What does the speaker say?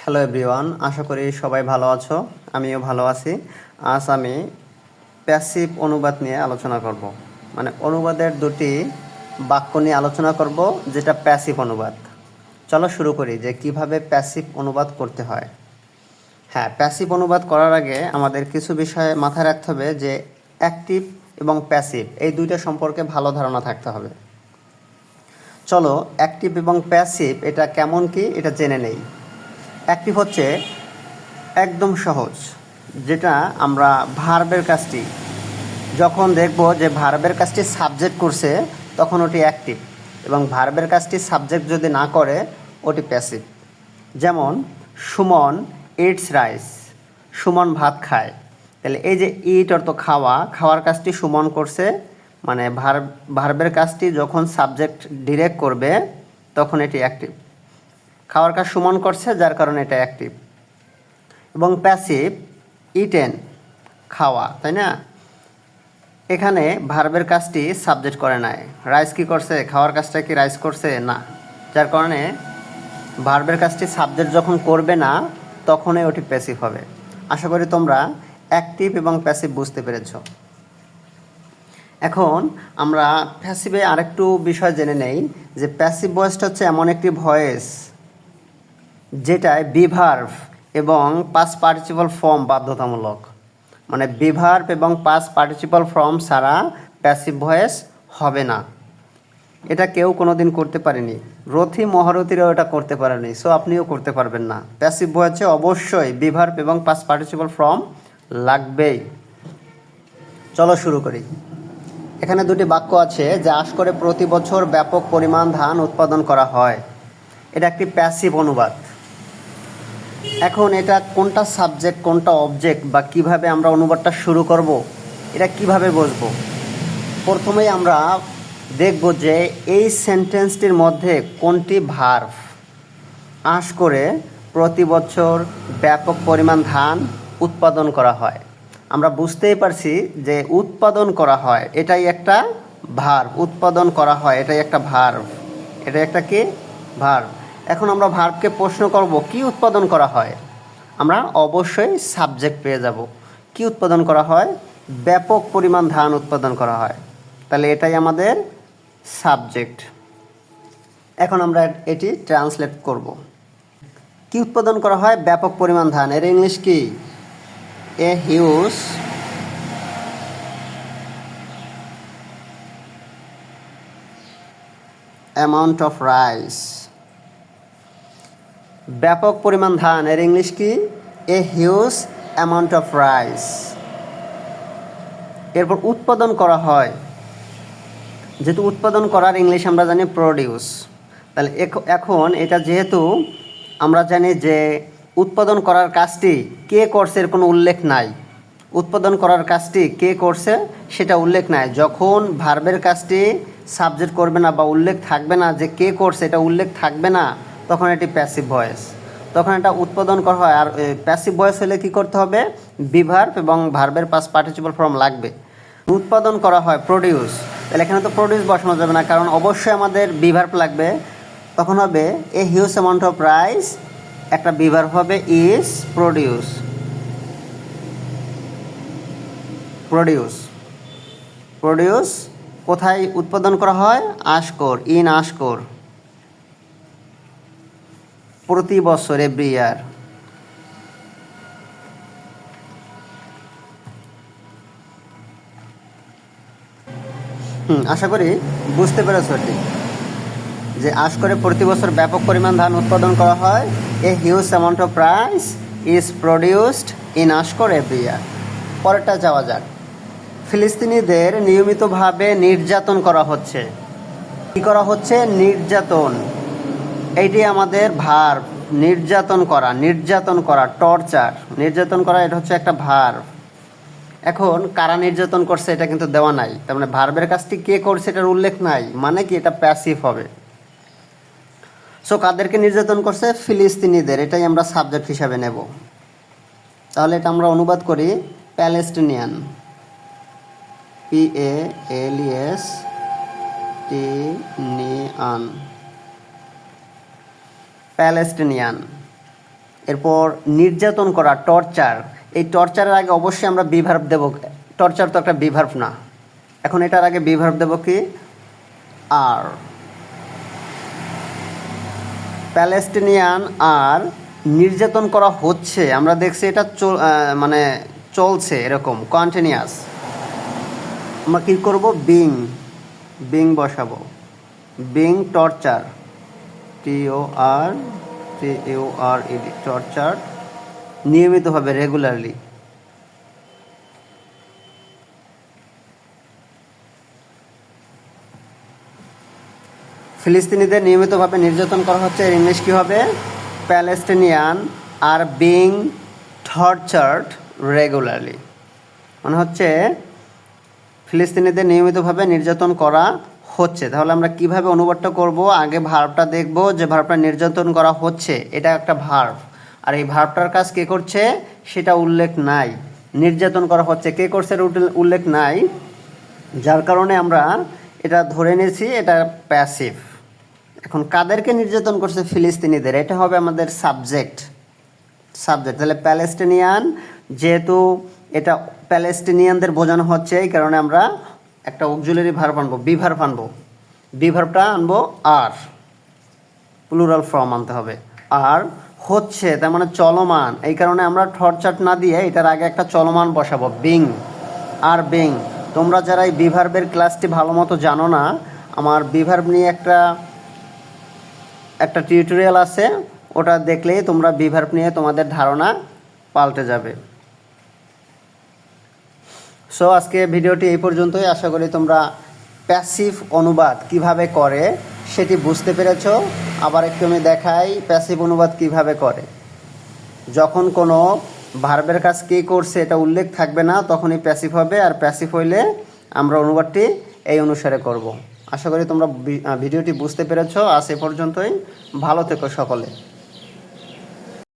Hello everyone, আশা করি সবাই ভালো আছো। আমিও ভালো আছি। আজ আমি প্যাসিভ অনুবাদ নিয়ে আলোচনা করব। মানে অনুবাদের দুটি বাক্য নিয়ে আলোচনা করব, যেটা প্যাসিভ অনুবাদ। চলো শুরু করি যে কিভাবে প্যাসিভ অনুবাদ করতে হয়। হ্যাঁ, প্যাসিভ অনুবাদ করার আগে আমাদের কিছু বিষয় মাথায় রাখতে হবে, যে অ্যাক্টিভ এবং প্যাসিভ এই দুইটা সম্পর্কে ভালো ধারণা থাকতে হবে। চলো অ্যাক্টিভ এবং প্যাসিভ এটা কেমন কি এটা জেনে নেই। অ্যাক্টিভ হচ্ছে একদম সহজ, যেটা আমরা ভার্বের কাজটি যখন দেখব যে ভার্বের কাজটি সাবজেক্ট করছে তখন ওটি অ্যাক্টিভ, এবং ভার্বের কাজটি সাবজেক্ট যদি না করে ওটি প্যাসিভ। যেমন সুমন ইটস রাইস, সুমন ভাত খায়। তাহলে এই যে ইট অর্থ খাওয়া, খাওয়ার কাজটি সুমন করছে, মানে ভার্বের কাজটি যখন সাবজেক্ট ডিরেক্ট করবে তখন এটি অ্যাক্টিভ। খাওয়ার কাজ সুমন করছে, যার কারণে এটা অ্যাক্টিভ। এবং প্যাসিভ ইটেন, খাওয়া, তাই না? এখানে ভার্বের কাজটি সাবজেক্ট করে নাই। রাইস কি করছে? খাওয়ার কাজটা কি রাইস করছে? না। যার কারণে ভার্বের কাজটি সাবজেক্ট যখন করবে না তখনই ওটি প্যাসিভ হবে। আশা করি তোমরা অ্যাক্টিভ এবং প্যাসিভ বুঝতে পেরেছ। এখন আমরা প্যাসিভে আরেকটু বিষয় জেনে নেই, যে প্যাসিভ ভয়েসটা হচ্ছে এমন একটি ভয়েস যেটায় বিভার্ব এবং পাস্ট পার্টিসিপল ফর্ম বাধ্যতামূলক। মানে বিভার্ব এবং পাস্ট পার্টিসিপল ফর্ম ছাড়া প্যাসিভ ভয়েস হবে না। এটা কেউ কোনো দিন করতে পারেনি, রথী মহারথীরাও এটা করতে পারেনি, সো আপনিও করতে পারবেন না। প্যাসিভ ভয়েসে অবশ্যই বিভার্ব এবং পাস্ট পার্টিসিপল ফর্ম লাগবেই। চলো শুরু করি। এখানে দুটি বাক্য আছে, যে আশ করে প্রতি বছর ব্যাপক পরিমাণ ধান উৎপাদন করা হয়। এটা একটি প্যাসিভ অনুবাদ। এখন এটা কোনটা সাবজেক্ট কোনটা অবজেক্ট বা কিভাবে আমরা অনুবাদটা শুরু করব, এটা কিভাবে বুঝবো? প্রথমেই আমরা দেখব যে এই সেন্টেন্সটির মধ্যে কোনটি ভার্ব। আশ করে প্রতি বছর ব্যাপক পরিমাণ ধান উৎপাদন করা হয়। আমরা বুঝতেই পারছি যে উৎপাদন করা হয় এটাই একটা ভার্ব। উৎপাদন করা হয় এটাই একটা ভার্ব। এটা একটা কি? ভার্ব। এখন আমরা ভার্বকে প্রশ্ন করব কি উৎপাদন করা হয়। আমরা অবশ্যই সাবজেক্ট পেয়ে যাব। কি উৎপাদন করা হয়? ব্যাপক পরিমাণ ধান উৎপাদন করা হয়। তাহলে এটাই আমাদের সাবজেক্ট। এখন আমরা এটি ট্রান্সলেট করব। কি উৎপাদন করা হয়? ব্যাপক পরিমাণ ধান। এর ইংলিশ কি? এ হিউজ অ্যামাউন্ট অফ রাইস। ব্যাপক পরিমাণ ধান এর ইংলিশ কি? এ হিউজ অ্যামাউন্ট অফ রাইস। এরপর উৎপাদন করা হয়, যেহেতু উৎপাদন করার ইংলিশ আমরা জানি প্রডিউস। তাহলে এখন এটা যেহেতু আমরা জানি যে উৎপাদন করার কাজটি কে করছে এর কোনো উল্লেখ নাই। উৎপাদন করার কাজটি কে করছে সেটা উল্লেখ নাই। যখন ভার্বের কাজটি সাবজেক্ট করবে না বা উল্লেখ থাকবে না যে কে করছে, এটা উল্লেখ থাকবে না, তখন এটি প্যাসিভ ভয়েস। তখন এটা উৎপাদন করা হয়। আর প্যাসিভ ভয়েস হলে কী করতে হবে? বিভার্ব এবং ভার্বের পাস্ট পার্টিসিপল ফর্ম লাগবে। উৎপাদন করা হয় প্রডিউস। তাহলে এখানে তো প্রডিউস বসানো যাবে না, কারণ অবশ্যই আমাদের বিভার্ব লাগবে। তখন হবে এ হিউজ অ্যামাউন্ট অফ রাইস, একটা বিভার্ব হবে ইজ প্রডিউস। প্রডিউস প্রডিউস কোথায় উৎপাদন করা হয়? আশকোর, ইন আশকোর, প্রতি বছর, এভরি ইয়ার। আশা করি বুঝতে পেরেছো ঠিক, যে আশ করে প্রতি বছর ব্যাপক পরিমাণ ধান উৎপাদন করা হয়। A huge amount of rice is produced in আশকোর এভরি ইয়ার। পরেরটা যাওয়া যাক। ফিলিস্তিনিদের নিয়মিতভাবে নির্যাতন করা হচ্ছে। কী করা হচ্ছে? নির্যাতন। এইটি আমাদের ভার্ব। নির্যাতন করা, নির্যাতন করা, টর্চার, নির্যাতন করা, এটা হচ্ছে একটা ভার্ব। এখন কারা নির্যাতন করছে এটা কিন্তু দেওয়া নাই, তার মানে ভার্বের কাজটি কে করছে এটার উল্লেখ নাই, মানে কি এটা প্যাসিভ হবে। সো কাদেরকে নির্যাতন করছে? ফিলিস্তিনিদের। এটাই আমরা সাবজেক্ট হিসাবে নেব। তাহলে এটা আমরা অনুবাদ করি প্যালেস্টিনিয়ান, PALESTINIAN, প্যালেস্টিনিয়ান। এরপর নির্যাতন করা, টর্চার। এই টর্চারের আগে অবশ্যই আমরা বি ভার্ব দেব। টর্চার তো একটা বি ভার্ব না। এখন এটার আগে বি ভার্ব দেব কি? আর। প্যালেস্টিনিয়ান আর নির্যাতন করা হচ্ছে, আমরা দেখছি এটা মানে চলছে, এরকম কন্টিনিউয়াস। আমরা কী করব? বিং বসাবো। বিং টর্চার, TORCHARED, টর্চার, নিয়মিতভাবে, রেগুলারলি। ফিলিস্তিনিদের নিয়মিতভাবে নির্যাতন করা হচ্ছে, এর ইংলিশ কী হবে? Palestinian are being tortured regularly. মানে হচ্ছে ফিলিস্তিনিদের নিয়মিতভাবে নির্যাতন করা হচ্ছে। তাহলে আমরা কিভাবে অনুবাদটা করব? আগে ভার্বটা দেখব, যে ভার্বটা নির্যাতন করা হচ্ছে এটা একটা ভার্ব, আর এই ভার্বটার কাজ কে করছে সেটা উল্লেখ নাই। নির্যাতন করা হচ্ছে, কে করছে উল্লেখ নাই, যার কারণে আমরা এটা ধরে নিয়েছি এটা প্যাসিভ। এখন কাদেরকে নির্যাতন করছে? ফিলিস্তিনিদের, এটা হবে আমাদের সাবজেক্ট। তাহলে প্যালেস্টিনিয়ান, যেহেতু এটা প্যালেস্টিনিয়ানদের বোঝানো হচ্ছে, এই কারণে আমরা একটা অক্সিলারি ভার্ব আনবো, বি ভার্ব আনবো। বি ভার্বটা আনবো আর, প্লুরাল ফর্ম আনতে হবে। আর হচ্ছে তার মানে চলমান, এই কারণে আমরা টর্চার না দিয়ে এটার আগে একটা চলমান বসাবো, বিং। আর বিং, তোমরা যারা এই বি ভার্বের ক্লাসটি ভালো মতো জানো না, আমার বি ভার্ব নিয়ে একটা টিউটোরিয়াল আছে, ওটা দেখলেই তোমরা বি ভার্ব নিয়ে তোমাদের ধারণা পাল্টে যাবে। সো আজকে ভিডিওটি এই পর্যন্তই। আশা করি তোমরা প্যাসিভ অনুবাদ কিভাবে করে সেটি বুঝতে পেরেছ। আবার একটু আমি দেখাই প্যাসিভ অনুবাদ কিভাবে করে। যখন কোনো ভার্বের কাজ কে করছে এটা উল্লেখ থাকবে না, তখনই প্যাসিভ হবে, আর প্যাসিভ হইলে আমরা অনুবাদটি এই অনুসারে করব। আশা করি তোমরা ভিডিওটি বুঝতে পেরেছ। আজ এ পর্যন্তই। ভালো থেকো সকলে।